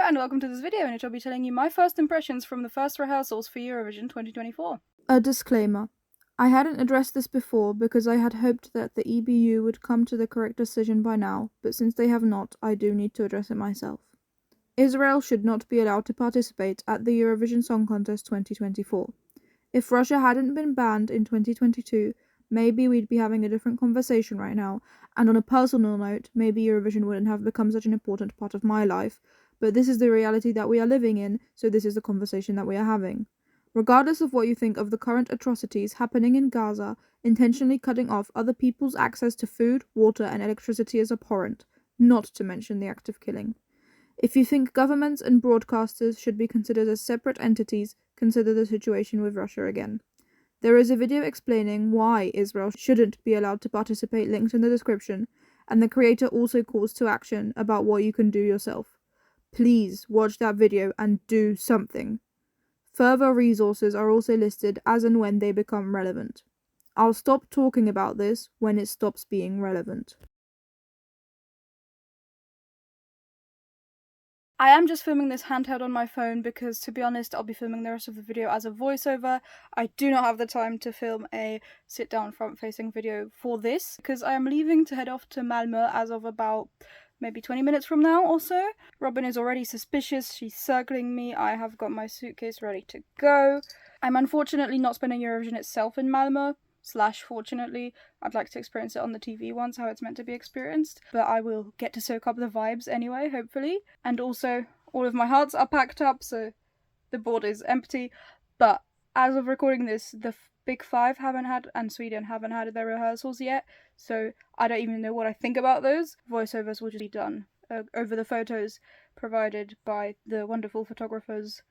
and welcome to this video in which I'll be telling you my first impressions from the first rehearsals for Eurovision 2024. A disclaimer. I hadn't addressed this before because I had hoped that the EBU would come to the correct decision by now, but since they have not, I do need to address it myself. Israel should not be allowed to participate at the Eurovision Song Contest 2024. If Russia hadn't been banned in 2022, maybe we'd be having a different conversation right now, and on a personal note, maybe Eurovision wouldn't have become such an important part of my life, but this is the reality that we are living in, so this is the conversation that we are having. Regardless of what you think of the current atrocities happening in Gaza, intentionally cutting off other people's access to food, water, and electricity is abhorrent, not to mention the act of killing. If you think governments and broadcasters should be considered as separate entities, consider the situation with Russia again. There is a video explaining why Israel shouldn't be allowed to participate linked in the description, and the creator also calls to action about what you can do yourself. Please watch that video and do something. Further resources are also listed as and when they become relevant. I'll stop talking about this when it stops being relevant. I am just filming this handheld on my phone because, to be honest, I'll be filming the rest of the video as a voiceover. I do not have the time to film a sit-down front-facing video for this because I am leaving to head off to Malmö as of about maybe 20 minutes from now or so. Robin is already suspicious, she's circling me, I have got my suitcase ready to go. I'm unfortunately not spending Eurovision itself in Malmö, fortunately. I'd like to experience it on the TV once, how it's meant to be experienced, but I will get to soak up the vibes anyway, hopefully. And also, all of my hearts are packed up, so the board is empty, but as of recording this, the Big Five haven't had, and Sweden haven't had their rehearsals yet, so I don't even know what I think about those. Voiceovers will just be done over the photos provided by the wonderful photographers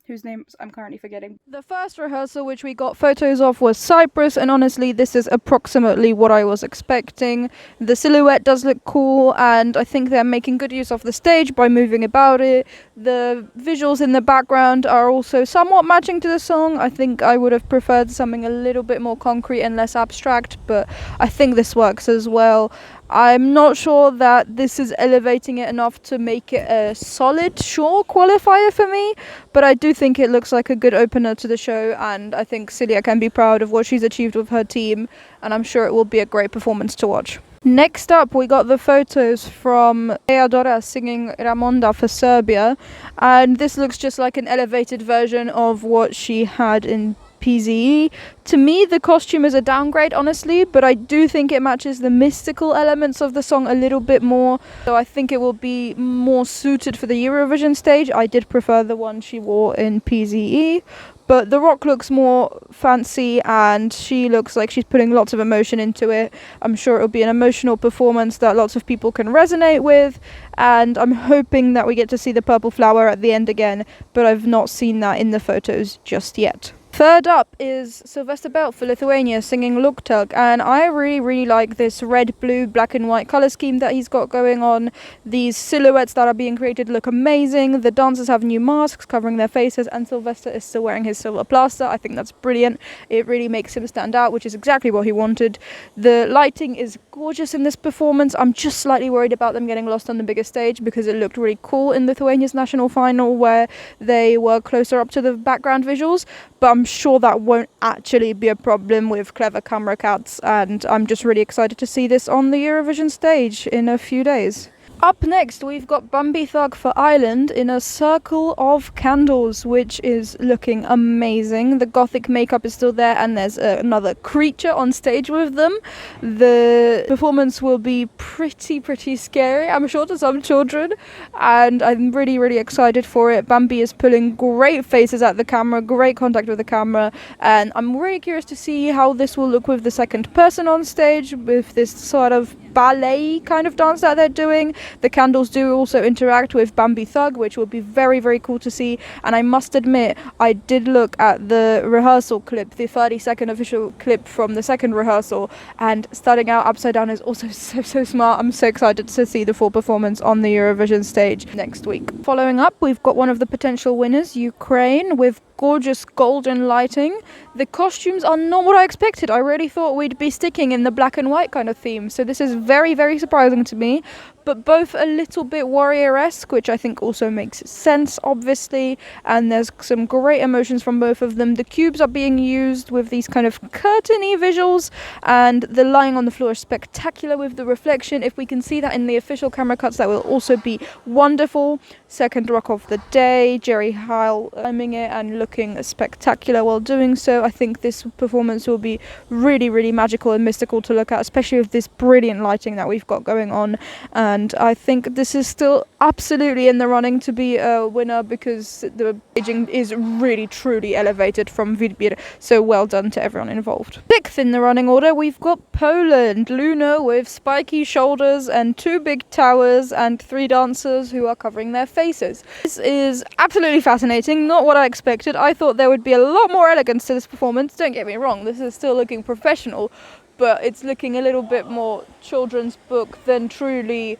whose names I'm currently forgetting. The first rehearsal which we got photos of was Cyprus, and honestly this is approximately what I was expecting. The silhouette does look cool, and I think they're making good use of the stage by moving about it. The visuals in the background are also somewhat matching to the song. I think I would have preferred something a little bit more concrete and less abstract, but I think this works as well. I'm not sure that this is elevating it enough to make it a solid, sure qualifier for me, but I do think it looks like a good opener to the show, and I think Silja can be proud of what she's achieved with her team, and I'm sure it will be a great performance to watch. Next up, we got the photos from Teodora singing Ramonda for Serbia, and this looks just like an elevated version of what she had in PZE. To me, the costume is a downgrade, honestly, but I do think it matches the mystical elements of the song a little bit more, so I think it will be more suited for the Eurovision stage. I did prefer the one she wore in PZE, but the rock looks more fancy and she looks like she's putting lots of emotion into it. I'm sure it'll be an emotional performance that lots of people can resonate with, and I'm hoping that we get to see the purple flower at the end again, but I've not seen that in the photos just yet. Third up is Sylvester Belt for Lithuania singing Luktelk, and I really like this red, blue, black and white colour scheme that he's got going on. These silhouettes that are being created look amazing. The dancers have new masks covering their faces, and Sylvester is still wearing his silver plaster. I think that's brilliant. It really makes him stand out, which is exactly what he wanted. The lighting is gorgeous in this performance. I'm just slightly worried about them getting lost on the bigger stage because it looked really cool in Lithuania's national final where they were closer up to the background visuals, but I'm sure that won't actually be a problem with clever camera cuts, and I'm just really excited to see this on the Eurovision stage in a few days. Up next, we've got Bambi Thug for Ireland in a circle of candles, which is looking amazing. The gothic makeup is still there, and there's another creature on stage with them. The performance will be pretty scary, I'm sure, to some children, and I'm really excited for it. Bambi is pulling great faces at the camera, great contact with the camera, and I'm really curious to see how this will look with the second person on stage, with this sort of ballet kind of dance that they're doing. The candles do also interact with Bambi Thug, which will be very cool to see. And I must admit, I did look at the rehearsal clip, the 30-second official clip from the second rehearsal, and starting out upside down is also so smart. I'm so excited to see the full performance on the Eurovision stage next week. Following up, we've got one of the potential winners, Ukraine, with gorgeous golden lighting. The costumes are not what I expected. I really thought we'd be sticking in the black and white kind of theme, so this is very surprising to me. but both a little bit warrior-esque, which I think also makes sense, obviously, and there's some great emotions from both of them. The cubes are being used with these kind of curtainy visuals, and the lying on the floor is spectacular with the reflection. If we can see that in the official camera cuts, that will also be wonderful. Second rock of the day, Jerry Heil climbing it and looking spectacular while doing so. I think this performance will be really, really magical and mystical to look at, especially with this brilliant lighting that we've got going on. And I think this is still absolutely in the running to be a winner, because the staging is really, truly elevated from Vidbir. So well done to everyone involved. Sixth in the running order, we've got Poland. Luna with spiky shoulders and 2 big towers and 3 dancers who are covering their faces. This is absolutely fascinating, not what I expected. I thought there would be a lot more elegance to this performance. Don't get me wrong, this is still looking professional, but it's looking a little bit more children's book than truly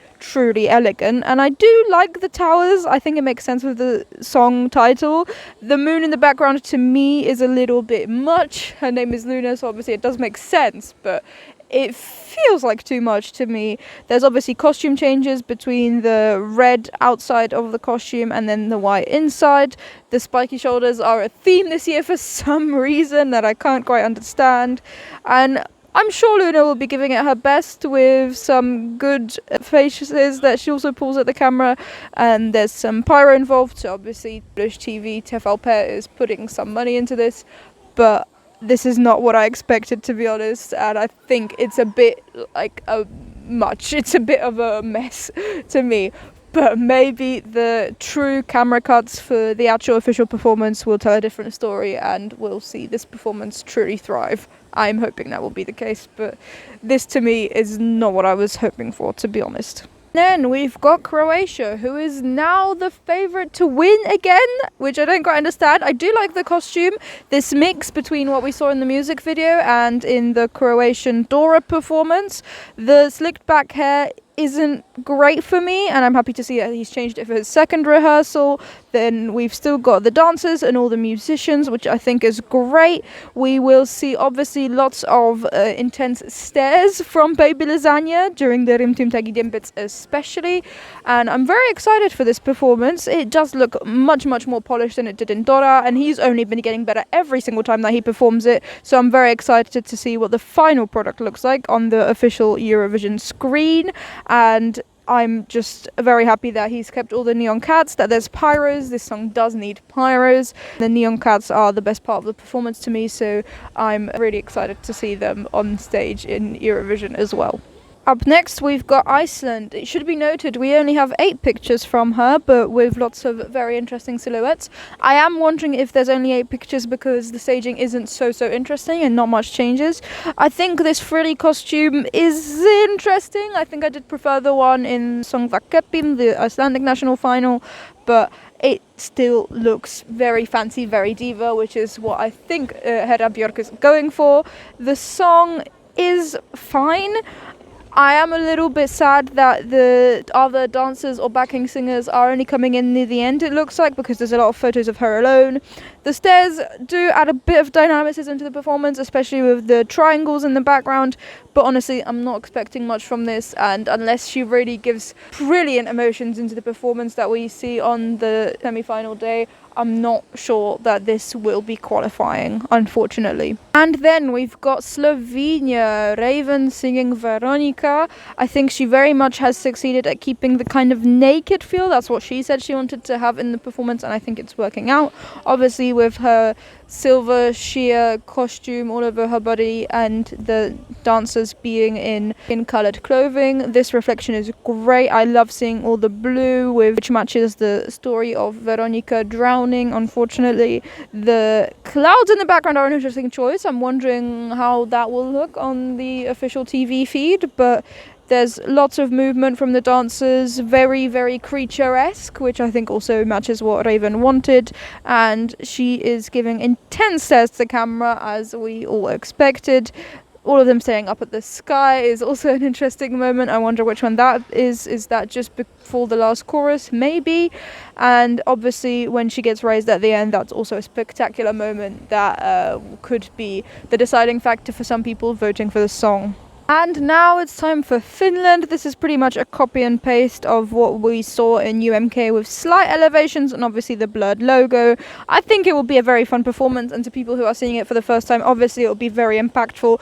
elegant. And I do like the towers. I think it makes sense with the song title. The moon in the background to me is a little bit much. Her name is Luna, so obviously it does make sense, but it feels like too much to me. There's obviously costume changes between the red outside of the costume and then the white inside. The spiky shoulders are a theme this year for some reason that I can't quite understand. And I'm sure Luna will be giving it her best with some good faces that she also pulls at the camera, and there's some pyro involved, so obviously British TV, Tefalpet is putting some money into this, but this is not what I expected, to be honest, and I think it's a bit like it's a bit of a mess to me. But maybe the true camera cuts for the actual official performance will tell a different story, and we'll see this performance truly thrive. I'm hoping that will be the case, but this to me is not what I was hoping for, to be honest. Then we've got Croatia, who is now the favourite to win again, which I don't quite understand. I do like the costume, this mix between what we saw in the music video and in the Croatian Dora performance. The slicked back hair isn't great for me, and I'm happy to see that he's changed it for his second rehearsal. Then we've still got the dancers and all the musicians, which I think is great. We will see obviously lots of intense stares from Baby Lasagna during the Rimtim Tagi Dimbits especially, and I'm very excited for this performance. It does look much more polished than it did in Dora, and he's only been getting better every single time that he performs it, so I'm very excited to see what the final product looks like on the official Eurovision screen. And I'm just very happy that he's kept all the neon cats, that there's pyros. This song does need pyros. The neon cats are the best part of the performance to me, so I'm really excited to see them on stage in Eurovision as well. Up next, we've got Iceland. It should be noted we only have 8 pictures from her, but with lots of very interesting silhouettes. I am wondering if there's only 8 pictures because the staging isn't so interesting and not much changes. I think this frilly costume is interesting. I think I did prefer the one in Songvakeppim, the Icelandic national final, but it still looks very fancy, very diva, which is what I think Hera Björk is going for. The song is fine. I am a little bit sad that the other dancers or backing singers are only coming in near the end, it looks like, because there's a lot of photos of her alone. The stairs do add a bit of dynamicism to the performance, especially with the triangles in the background, but honestly, I'm not expecting much from this, and unless she really gives brilliant emotions into the performance that we see on the semi-final day, I'm not sure that this will be qualifying, unfortunately. And then we've got Slovenia, Raven singing Veronica. I think she very much has succeeded at keeping the kind of naked feel. That's what she said she wanted to have in the performance, and I think it's working out. Obviously with her silver sheer costume all over her body and the dancers being in coloured clothing. This reflection is great. I love seeing all the blue which matches the story of Veronica drowning, unfortunately. The clouds in the background are an interesting choice. I'm wondering how that will look on the official TV feed, but there's lots of movement from the dancers, very creature-esque, which I think also matches what Raven wanted, and she is giving intense stares to the camera as we all expected. All of them staring up at the sky is also an interesting moment. I wonder which one that is. Is that just before the last chorus? Maybe. And obviously when she gets raised at the end, that's also a spectacular moment that could be the deciding factor for some people voting for the song. And now it's time for Finland. This is pretty much a copy and paste of what we saw in UMK with slight elevations and obviously the blurred logo. I think it will be a very fun performance, and to people who are seeing it for the first time, obviously it will be very impactful.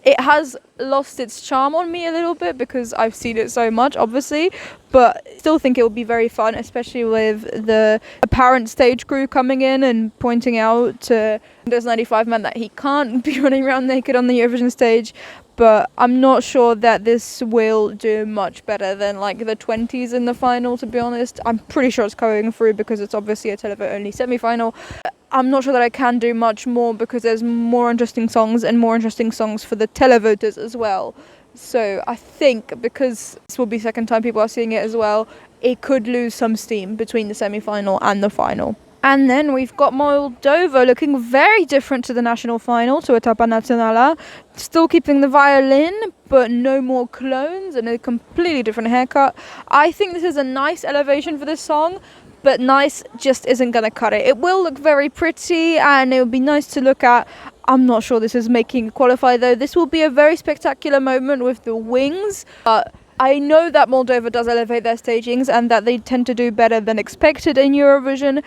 It has lost its charm on me a little bit because I've seen it so much, obviously, but still think it will be very fun, especially with the apparent stage crew coming in and pointing out to Windows 95 Man that he can't be running around naked on the Eurovision stage. But I'm not sure that this will do much better than like the 20s in the final, to be honest. I'm pretty sure it's going through because it's obviously a televote only semi-final. I'm not sure that I can do much more because there's more interesting songs and more interesting songs for the televoters as well. So I think because this will be second time people are seeing it as well, it could lose some steam between the semi-final and the final. And then we've got Moldova looking very different to the national final, to Etapa Națională. Still keeping the violin, but no more clones and a completely different haircut. I think this is a nice elevation for this song, but nice just isn't going to cut it. It will look very pretty and it will be nice to look at. I'm not sure this is making qualify though. This will be a very spectacular moment with the wings. I know that Moldova does elevate their stagings and that they tend to do better than expected in Eurovision.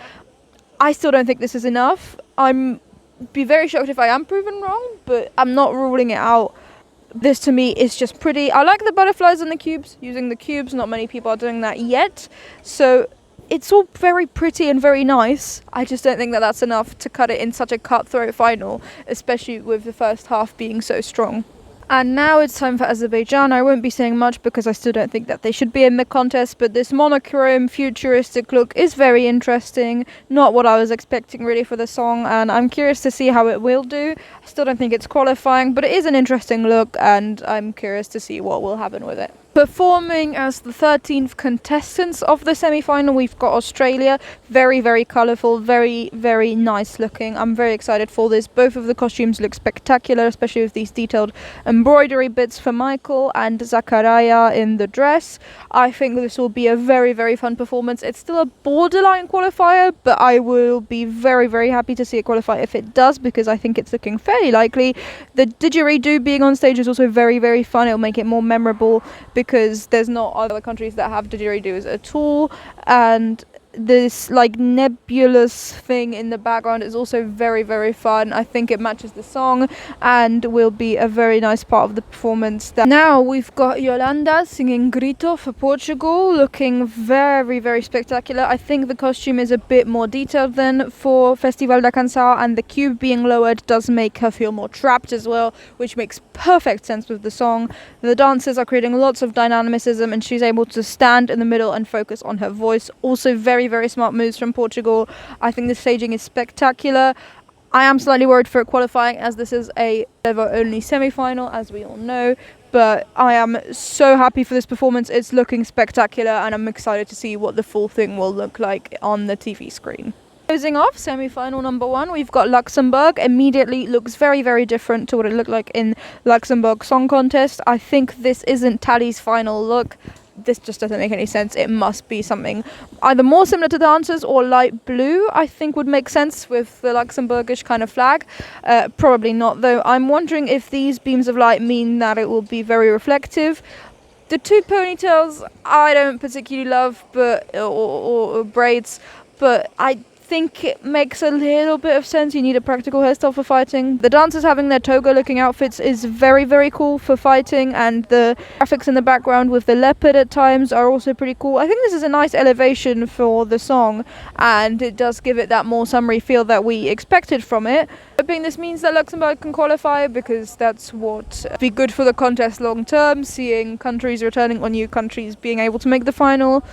I still don't think this is enough. I'm be very shocked if I am proven wrong, but I'm not ruling it out. This to me is just pretty. I like the butterflies and the cubes, using the cubes. Not many people are doing that yet. So it's all very pretty and very nice. I just don't think that that's enough to cut it in such a cutthroat final, especially with the first half being so strong. And now it's time for Azerbaijan. I won't be saying much because I still don't think that they should be in the contest, but this monochrome futuristic look is very interesting. Not what I was expecting really for the song, and I'm curious to see how it will do. I still don't think it's qualifying, but it is an interesting look and I'm curious to see what will happen with it. Performing as the 13th contestants of the semi-final, we've got Australia. Very, very colourful, very, very nice looking. I'm very excited for this. Both of the costumes look spectacular, especially with these detailed embroidery bits for Michael and Zakaria in the dress. I think this will be a very, very fun performance. It's still a borderline qualifier, but I will be very, very happy to see it qualify if it does, because I think it's looking fairly likely. The didgeridoo being on stage is also very, very fun. It'll make it more memorable because there's not other countries that have didgeridoos at all, and this like nebulous thing in the background is also very, very fun. I think it matches the song and will be a very nice part of the performance. Now we've got Yolanda singing Grito for Portugal, looking very, very spectacular. I think the costume is a bit more detailed than for Festival da Canção, and the cube being lowered does make her feel more trapped as well, which makes perfect sense with the song. The dancers are creating lots of dynamicism and she's able to stand in the middle and focus on her voice. Also very, very smart moves from Portugal. I think the staging is spectacular. I am slightly worried for it qualifying, as this is a only semi-final, as we all know, but I am so happy for this performance. It's looking spectacular and I'm excited to see what the full thing will look like on the TV screen. Closing off semi-final number 1, we've got Luxembourg. Immediately looks very, very different to what it looked like in Luxembourg Song Contest. I think this isn't Tally's final look. This just doesn't make any sense. It must be something either more similar to dancers or light blue, I think would make sense with the Luxembourgish kind of flag. Probably not though. I'm wondering if these beams of light mean that it will be very reflective. The 2 ponytails I don't particularly love, but or braids, but I think it makes a little bit of sense. You need a practical hairstyle for fighting. The dancers having their toga looking outfits is very, very cool for fighting, and the graphics in the background with the leopard at times are also pretty cool. I think this is a nice elevation for the song and it does give it that more summery feel that we expected from it. Hoping this means that Luxembourg can qualify, because that's what be good for the contest long term, seeing countries returning or new countries being able to make the final.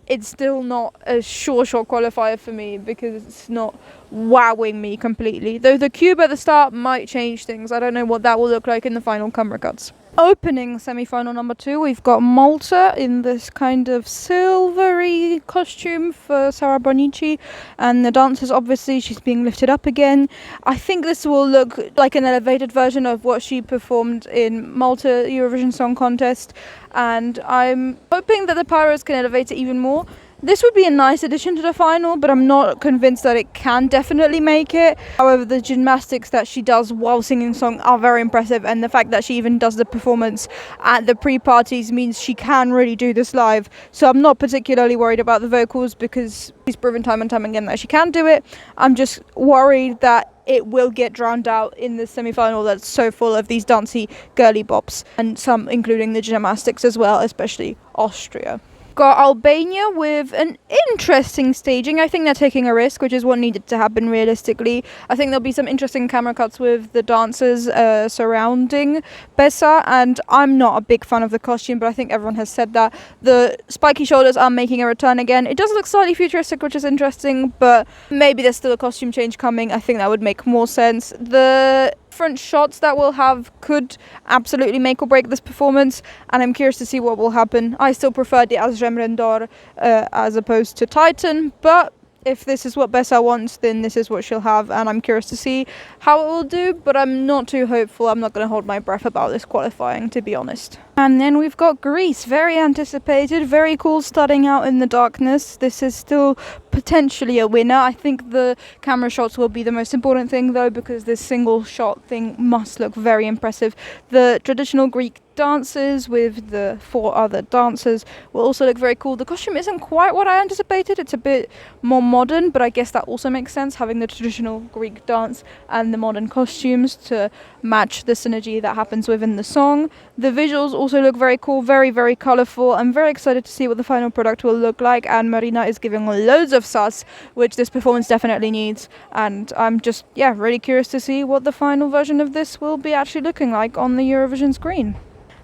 It's still not a sure qualifier for me because it's not wowing me completely. Though the cube at the start might change things. I don't know what that will look like in the final camera cuts. Opening semi-final number 2, we've got Malta in this kind of silvery costume for Sara Bonici, and the dancers, obviously she's being lifted up again. I think this will look like an elevated version of what she performed in Malta Eurovision Song Contest, and I'm hoping that the pyros can elevate it even more. This would be a nice addition to the final, but I'm not convinced that it can definitely make it. However, the gymnastics that she does while singing the song are very impressive, and the fact that she even does the performance at the pre-parties means she can really do this live. So I'm not particularly worried about the vocals because she's proven time and time again that she can do it. I'm just worried that it will get drowned out in the semi-final that's so full of these dancey girly bops, and some including the gymnastics as well, especially Austria. Got Albania with an interesting staging. I think they're taking a risk, which is what needed to happen realistically. I think there'll be some interesting camera cuts with the dancers surrounding Besa, and I'm not a big fan of the costume, but I think everyone has said that. The spiky shoulders are making a return again. It does look slightly futuristic, which is interesting, but maybe there's still a costume change coming. I think that would make more sense. The different shots that we'll have could absolutely make or break this performance, and I'm curious to see what will happen. I still prefer the Azremrendor as opposed to Titan, but if this is what Besa wants, then this is what she'll have, and I'm curious to see how it will do, but I'm not too hopeful. I'm not going to hold my breath about this qualifying, to be honest. And then we've got Greece, very anticipated, very cool, starting out in the darkness. This is still potentially a winner. I think the camera shots will be the most important thing though, because this single shot thing must look very impressive. The traditional Greek dances with the 4 other dancers will also look very cool. The costume isn't quite what I anticipated. It's a bit more modern, but I guess that also makes sense, having the traditional Greek dance and the modern costumes to match the synergy that happens within the song. The visuals also look very cool, very, very colourful. I'm very excited to see what the final product will look like, and Marina is giving loads of sus, which this performance definitely needs, and I'm just, really curious to see what the final version of this will be actually looking like on the Eurovision screen.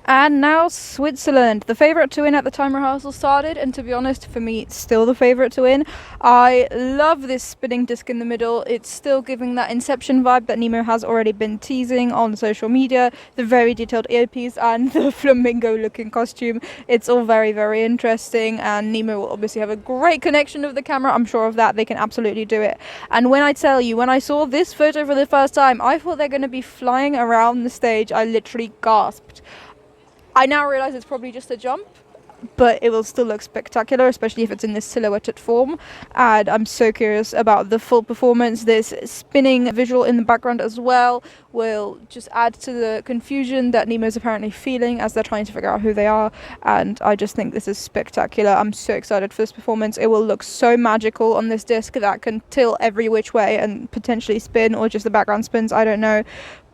And now Switzerland, the favourite to win at the time rehearsal started, and to be honest, for me, it's still the favourite to win. I love this spinning disc in the middle. It's still giving that Inception vibe that Nemo has already been teasing on social media. The very detailed earpiece and the flamingo looking costume. It's all very, very interesting, and Nemo will obviously have a great connection with the camera. I'm sure of that. They can absolutely do it. And when I tell you, when I saw this photo for the first time, I thought they're going to be flying around the stage. I literally gasped. I now realise it's probably just a jump, but it will still look spectacular, especially if it's in this silhouetted form. And I'm so curious about the full performance. This spinning visual in the background as well will just add to the confusion that Nemo's apparently feeling as they're trying to figure out who they are. And I just think this is spectacular. I'm so excited for this performance. It will look so magical on this disc that can tilt every which way and potentially spin, or just the background spins, I don't know.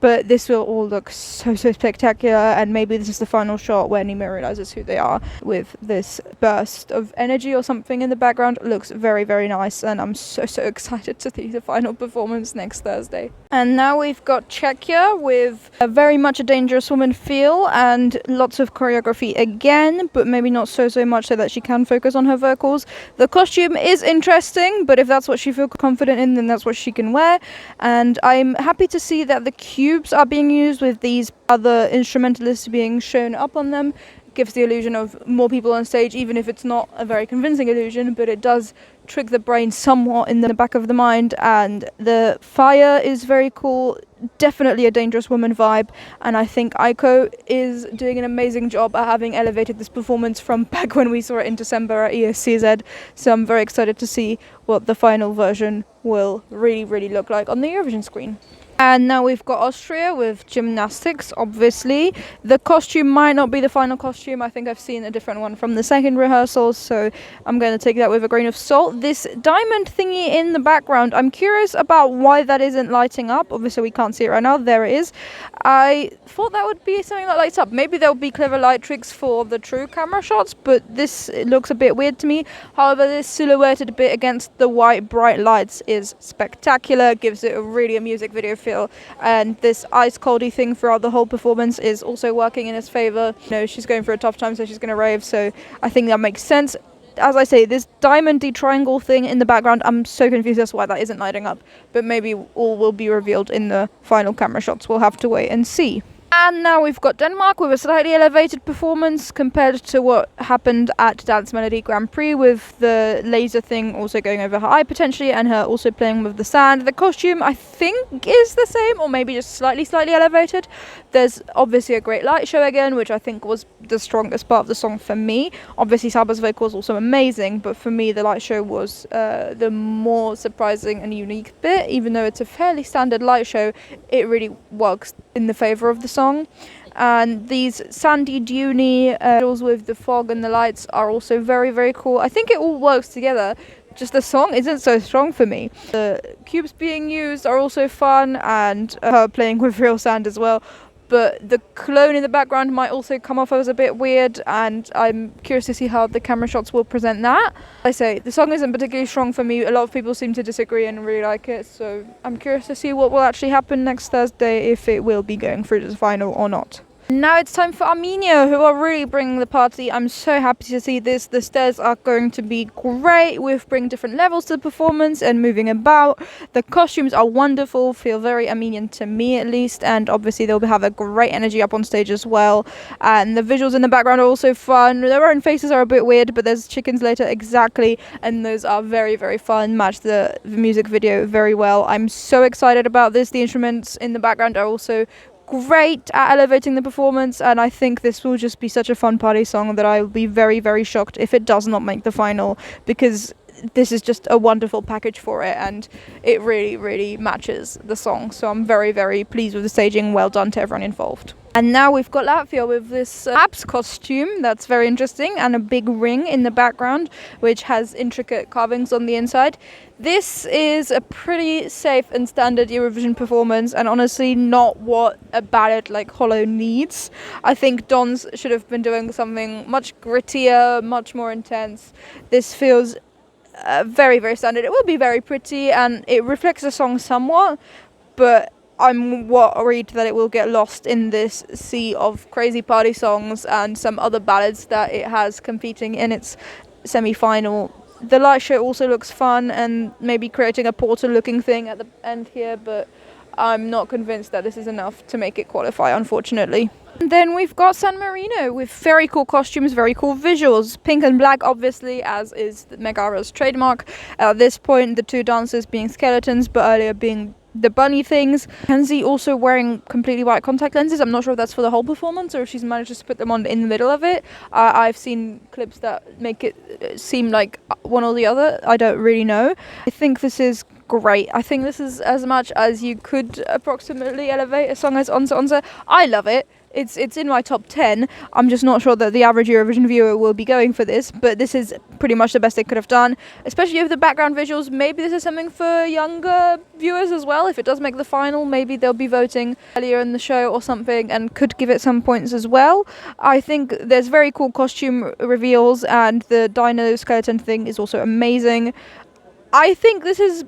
But this will all look so spectacular, and maybe this is the final shot where Nemo realizes who they are with this burst of energy or something in the background. It looks very, very nice, and I'm so excited to see the final performance next Thursday. And now we've got Czechia with a very much a dangerous woman feel and lots of choreography again, but maybe not so much so that she can focus on her vocals. The costume is interesting, but if that's what she feels confident in, then that's what she can wear. And I'm happy to see that the cubes are being used with these other instrumentalists being shown up on them. It gives the illusion of more people on stage, even if it's not a very convincing illusion, but it does trick the brain somewhat in the back of the mind. And the fire is very cool, definitely a dangerous woman vibe, and I think Aiko is doing an amazing job at having elevated this performance from back when we saw it in December at ESCZ. So I'm very excited to see what the final version will really look like on the Eurovision screen. And now we've got Austria with gymnastics, obviously. The costume might not be the final costume. I think I've seen a different one from the second rehearsals, so I'm going to take that with a grain of salt. This diamond thingy in the background, I'm curious about why that isn't lighting up. Obviously, we can't see it right now. There it is. I thought that would be something that lights up. Maybe there'll be clever light tricks for the true camera shots, but this looks a bit weird to me. However, this silhouetted bit against the white bright lights is spectacular. Gives it a music video feel. And this ice coldy thing throughout the whole performance is also working in his favour. She's going through a tough time, so she's going to rave, so I think that makes sense. As I say, this diamondy triangle thing in the background, I'm so confused as to why that isn't lighting up, but maybe all will be revealed in the final camera shots. We'll have to wait and see. And now we've got Denmark with a slightly elevated performance compared to what happened at Dance Melody Grand Prix, with the laser thing also going over her eye potentially and her also playing with the sand. The costume I think is the same, or maybe just slightly elevated. There's obviously a great light show again, which I think was the strongest part of the song for me. Obviously Saba's vocal was also amazing, but for me the light show was the more surprising and unique bit. Even though it's a fairly standard light show, it really works in the favour of the song. And these sandy duney visuals with the fog and the lights are also very cool. I think it all works together, just the song isn't so strong for me. The cubes being used are also fun, and her playing with real sand as well. But the clone in the background might also come off as a bit weird, and I'm curious to see how the camera shots will present that. I say, the song isn't particularly strong for me. A lot of people seem to disagree and really like it, so I'm curious to see what will actually happen next Thursday, if it will be going through to the final or not. Now it's time for Armenia, who are really bringing the party. I'm so happy to see this. The stairs are going to be great with bringing different levels to the performance and moving about. The costumes are wonderful, feel very Armenian to me at least, and obviously they'll have a great energy up on stage as well. And the visuals in the background are also fun. Their own faces are a bit weird, but there's chickens later, exactly, and those are very fun. Match the music video very well. I'm so excited about this. The instruments in the background are also great at elevating the performance, and I think this will just be such a fun party song that I will be very shocked if it does not make the final, because this is just a wonderful package for it, and it really matches the song. So I'm very pleased with the staging. Well done to everyone involved. And now we've got Latvia with this abs costume that's very interesting, and a big ring in the background which has intricate carvings on the inside. This is a pretty safe and standard Eurovision performance, and honestly not what a ballad like Hollow needs. I think Dons should have been doing something much grittier, much more intense. This feels very standard. It will be very pretty and it reflects the song somewhat, but I'm worried that it will get lost in this sea of crazy party songs and some other ballads that it has competing in its semi-final. The light show also looks fun, and maybe creating a portal looking thing at the end here, but I'm not convinced that this is enough to make it qualify, unfortunately. And then we've got San Marino with very cool costumes, very cool visuals. Pink and black, obviously, as is Megara's trademark. At this point, the two dancers being skeletons, but earlier being the bunny things. Kenzie also wearing completely white contact lenses. I'm not sure if that's for the whole performance or if she's managed to put them on in the middle of it. I've seen clips that make it seem like one or the other. I don't really know. I think this is great. I think this is as much as you could approximately elevate a song as Onza Onza. I love it. It's in my top 10. I'm just not sure that the average Eurovision viewer will be going for this, but this is pretty much the best they could have done, especially with the background visuals. Maybe this is something for younger viewers as well. If it does make the final, maybe they'll be voting earlier in the show or something and could give it some points as well. I think there's very cool costume reveals, and the dino skeleton thing is also amazing. I think this is,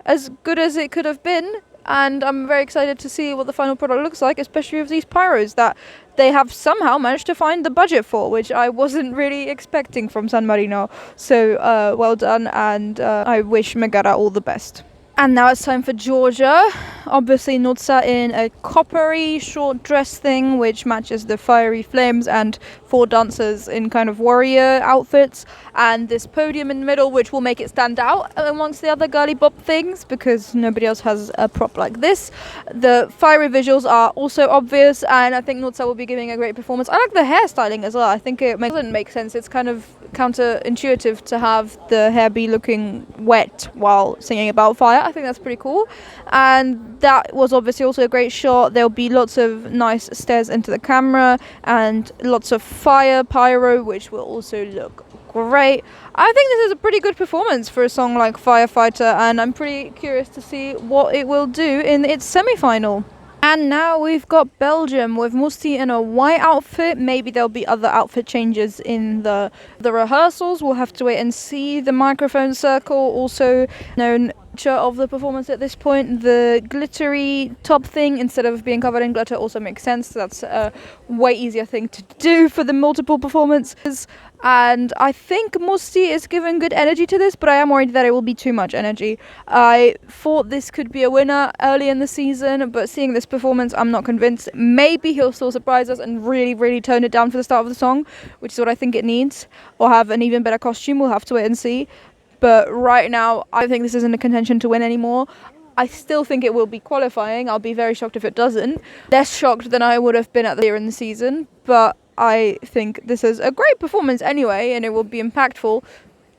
as good as it could have been, and I'm very excited to see what the final product looks like, especially with these pyros that they have somehow managed to find the budget for, which I wasn't really expecting from San Marino. So well done, and I wish Megara all the best. And now it's time for Georgia. Obviously Nutsa in a coppery short dress thing, which matches the fiery flames, and 4 dancers in kind of warrior outfits, and this podium in the middle, which will make it stand out amongst the other girly bop things because nobody else has a prop like this. The fiery visuals are also obvious, and I think Nutsa will be giving a great performance. I like the hairstyling as well. I think it doesn't make sense. It's kind of counterintuitive to have the hair be looking wet while singing about fire. I think that's pretty cool, and that was obviously also a great shot. There'll be lots of nice stares into the camera and lots of fire pyro, which will also look great. I think this is a pretty good performance for a song like Firefighter, and I'm pretty curious to see what it will do in its semi-final. And now we've got Belgium with Musti in a white outfit. Maybe there'll be other outfit changes in the rehearsals. We'll have to wait and see. The microphone circle, also known Of the performance at this point, the glittery top thing instead of being covered in glitter also makes sense. That's a way easier thing to do for the multiple performances, and I think Musti is giving good energy to this, but I am worried that it will be too much energy. I thought this could be a winner early in the season, but seeing this performance, I'm not convinced. Maybe he'll still surprise us and really tone it down for the start of the song, which is what I think it needs, or have an even better costume. We'll have to wait and see. But right now, I think this isn't a contention to win anymore. I still think it will be qualifying. I'll be very shocked if it doesn't. Less shocked than I would have been at the year in the season. But I think this is a great performance anyway, and it will be impactful.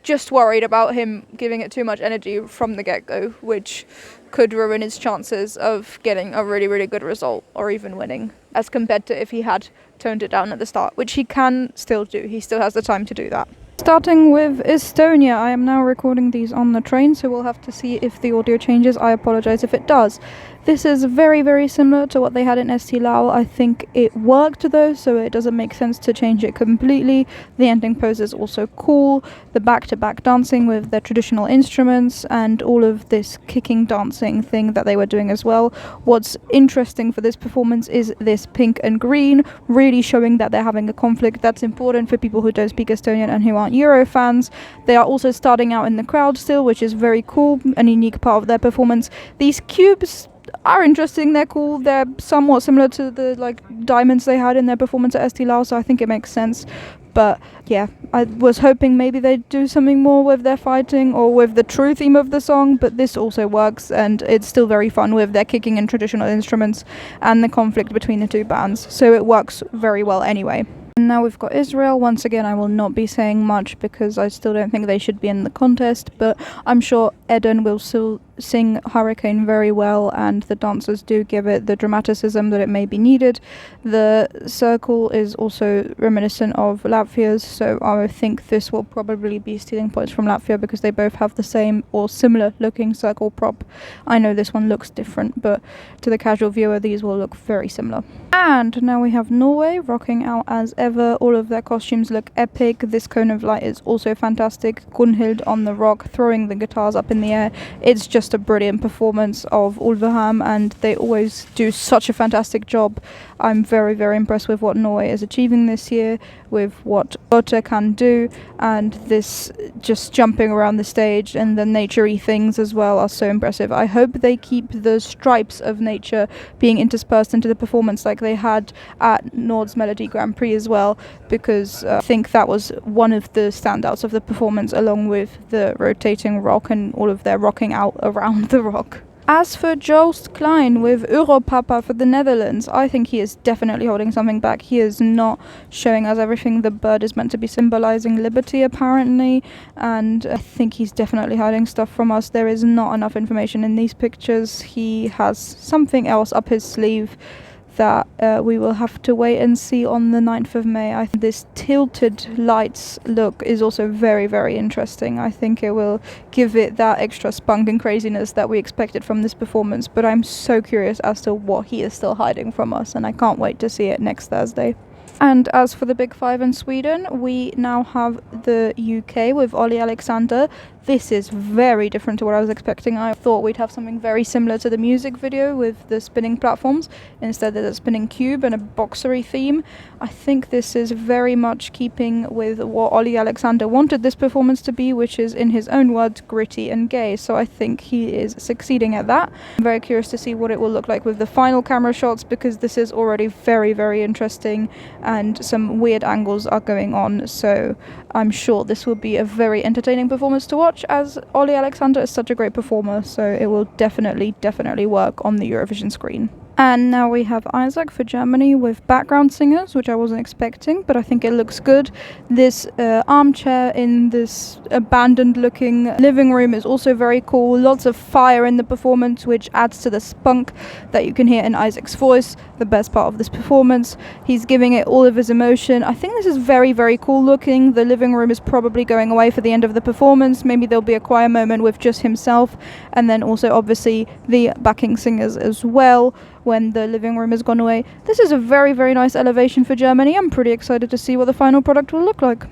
Just worried about him giving it too much energy from the get-go, which could ruin his chances of getting a really good result or even winning, as compared to if he had toned it down at the start, which he can still do. He still has the time to do that. Starting with Estonia, I am now recording these on the train, so we'll have to see if the audio changes. I apologise if it does. This is very similar to what they had in ST Lao. I think it worked though, so it doesn't make sense to change it completely. The ending pose is also cool. The back-to-back dancing with their traditional instruments and all of this kicking dancing thing that they were doing as well. What's interesting for this performance is this pink and green, really showing that they're having a conflict. That's important for people who don't speak Estonian and who aren't Euro fans. They are also starting out in the crowd still, which is very cool, a unique part of their performance. These cubes are interesting, they're cool, they're somewhat similar to the diamonds they had in their performance at ST Lao, so I think it makes sense. But yeah, I was hoping maybe they'd do something more with their fighting or with the true theme of the song, but this also works and it's still very fun with their kicking and traditional instruments and the conflict between the two bands, so it works very well anyway. And now we've got Israel. Once again, I will not be saying much because I still don't think they should be in the contest, but I'm sure Eden will still sing Hurricane very well, and the dancers do give it the dramaticism that it may be needed. The circle is also reminiscent of Latvia's, so I think this will probably be stealing points from Latvia because they both have the same or similar looking circle prop. I know this one looks different, but to the casual viewer these will look very similar. And now we have Norway rocking out as ever. All of their costumes look epic. This cone of light is also fantastic. Gunhild on the rock throwing the guitars up in the air. It's just a brilliant performance of Ulveham, and they always do such a fantastic job. I'm very impressed with what Norway is achieving this year, with what Otter can do, and this just jumping around the stage and the nature-y things as well are so impressive. I hope they keep the stripes of nature being interspersed into the performance like they had at Nord's Melody Grand Prix as well, because I think that was one of the standouts of the performance, along with the rotating rock and all of their rocking out around the rock. As for Joost Klein with Europapa for the Netherlands, I think he is definitely holding something back. He is not showing us everything the bird is meant to be, symbolizing liberty apparently, and I think he's definitely hiding stuff from us. There is not enough information in these pictures. He has something else up his sleeve that we will have to wait and see on the 9th of May. I think this tilted lights look is also very interesting. I think it will give it that extra spunk and craziness that we expected from this performance, but I'm so curious as to what he is still hiding from us, and I can't wait to see it next Thursday. And as for the Big Five in Sweden, we now have the UK with Olli Alexander. This is very different to what I was expecting. I thought we'd have something very similar to the music video with the spinning platforms. Instead there's a spinning cube and a boxery theme. I think this is very much keeping with what Olli Alexander wanted this performance to be, which is, in his own words, gritty and gay. So I think he is succeeding at that. I'm very curious to see what it will look like with the final camera shots, because this is already very interesting and some weird angles are going on. So I'm sure this will be a very entertaining performance to watch, as Olli Alexander is such a great performer, so it will definitely work on the Eurovision screen. And now we have Isaac for Germany with background singers, which I wasn't expecting, but I think it looks good. This armchair in this abandoned looking living room is also very cool. Lots of fire in the performance, which adds to the spunk that you can hear in Isaac's voice, the best part of this performance. He's giving it all of his emotion. I think this is very cool looking. The living room is probably going away for the end of the performance. Maybe there'll be a choir moment with just himself, and then also obviously the backing singers as well when the living room has gone away. This is a very nice elevation for Germany. I'm pretty excited to see what the final product will look like.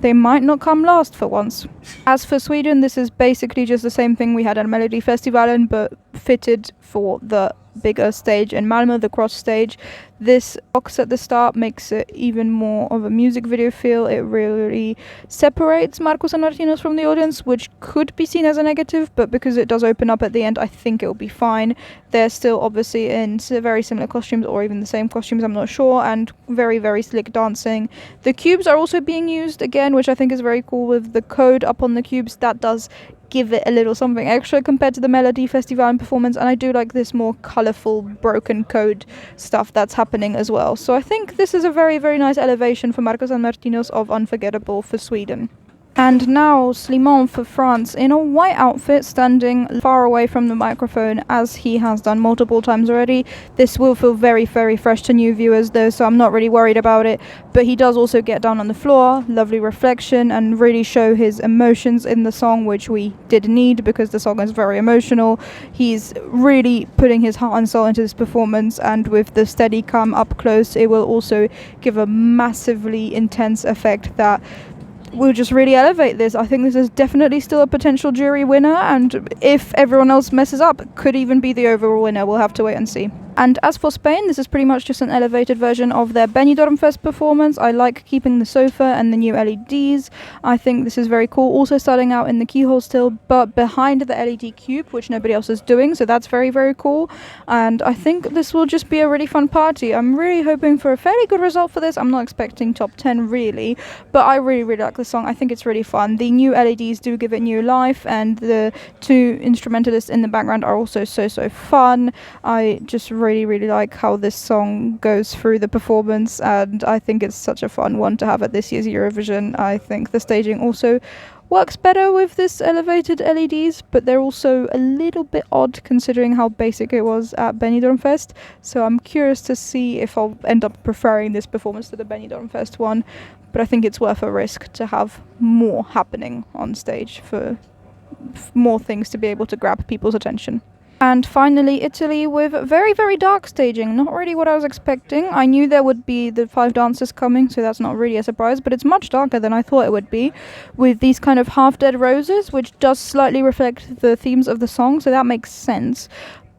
They might not come last for once. As for Sweden, this is basically just the same thing we had at Melodifestivalen, but fitted for the bigger stage in Malmö, the cross stage. This box at the start makes it even more of a music video feel. It really separates Marcos and Martinos from the audience, which could be seen as a negative, but because it does open up at the end, I think it will be fine. They're still obviously in very similar costumes, or even the same costumes, I'm not sure, and very, very slick dancing. The cubes are also being used again, which I think is very cool, with the code up on the cubes. That does give it a little something extra compared to the Melodifestivalen performance, and I do like this more colourful broken code stuff that's happening as well. So I think this is a very, very nice elevation for Marcos and Martinos of Unforgettable for Sweden. And now Slimane for France in a white outfit, standing far away from the microphone as he has done multiple times already. This will feel very, very fresh to new viewers though, so I'm not really worried about it. But he does also get down on the floor, lovely reflection, and really show his emotions in the song, which we did need because the song is very emotional. He's really putting his heart and soul into this performance, and with the steady cam up close, it will also give a massively intense effect that will just really elevate this. I think this is definitely still a potential jury winner, and if everyone else messes up, could even be the overall winner. We'll have to wait and see. And as for Spain, this is pretty much just an elevated version of their Benidorm Fest performance. I like keeping the sofa and the new LEDs. I think this is very cool. Also starting out in the keyhole still, but behind the LED cube, which nobody else is doing, so that's very, very cool. And I think this will just be a really fun party. I'm really hoping for a fairly good result for this. I'm not expecting top 10 really, but I really, really like the song. I think it's really fun. The new LEDs do give it new life, and the two instrumentalists in the background are also so fun. I just really like how this song goes through the performance, and I think it's such a fun one to have at this year's Eurovision. I think the staging also works better with this elevated LEDs, but they're also a little bit odd considering how basic it was at Benidorm Fest. So I'm curious to see if I'll end up preferring this performance to the Benidorm Fest one, but I think it's worth a risk to have more happening on stage for more things to be able to grab people's attention. And finally, Italy with very, very dark staging. Not really what I was expecting. I knew there would be the 5 dancers coming, so that's not really a surprise, but it's much darker than I thought it would be, with these kind of half-dead roses, which does slightly reflect the themes of the song, so that makes sense.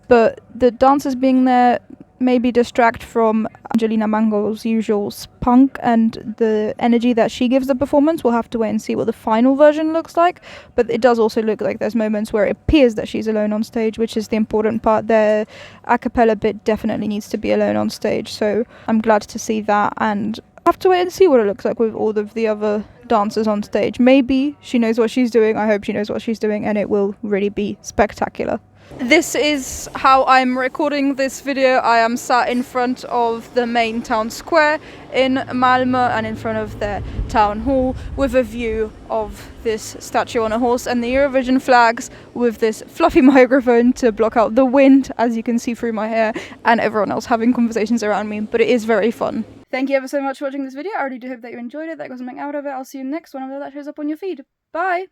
But the dancers being there maybe distract from Angelina Mango's usual spunk and the energy that she gives the performance. We'll have to wait and see what the final version looks like, but it does also look like there's moments where it appears that she's alone on stage, which is the important part. The a cappella bit definitely needs to be alone on stage, so I'm glad to see that, and have to wait and see what it looks like with all of the other dancers on stage. Maybe she knows what she's doing. I hope she knows what she's doing, and it will really be spectacular. This is how I'm recording this video. I am sat in front of the main town square in Malmö and in front of the town hall with a view of this statue on a horse and the Eurovision flags, with this fluffy microphone to block out the wind, as you can see through my hair, and everyone else having conversations around me, but it is very fun. Thank you ever so much for watching this video. I really do hope that you enjoyed it, that got something out of it. I'll see you next whenever that shows up on your feed. Bye!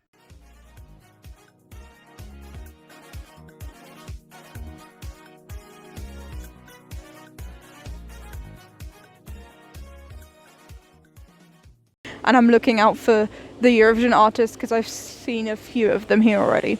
And I'm looking out for the Eurovision artists because I've seen a few of them here already.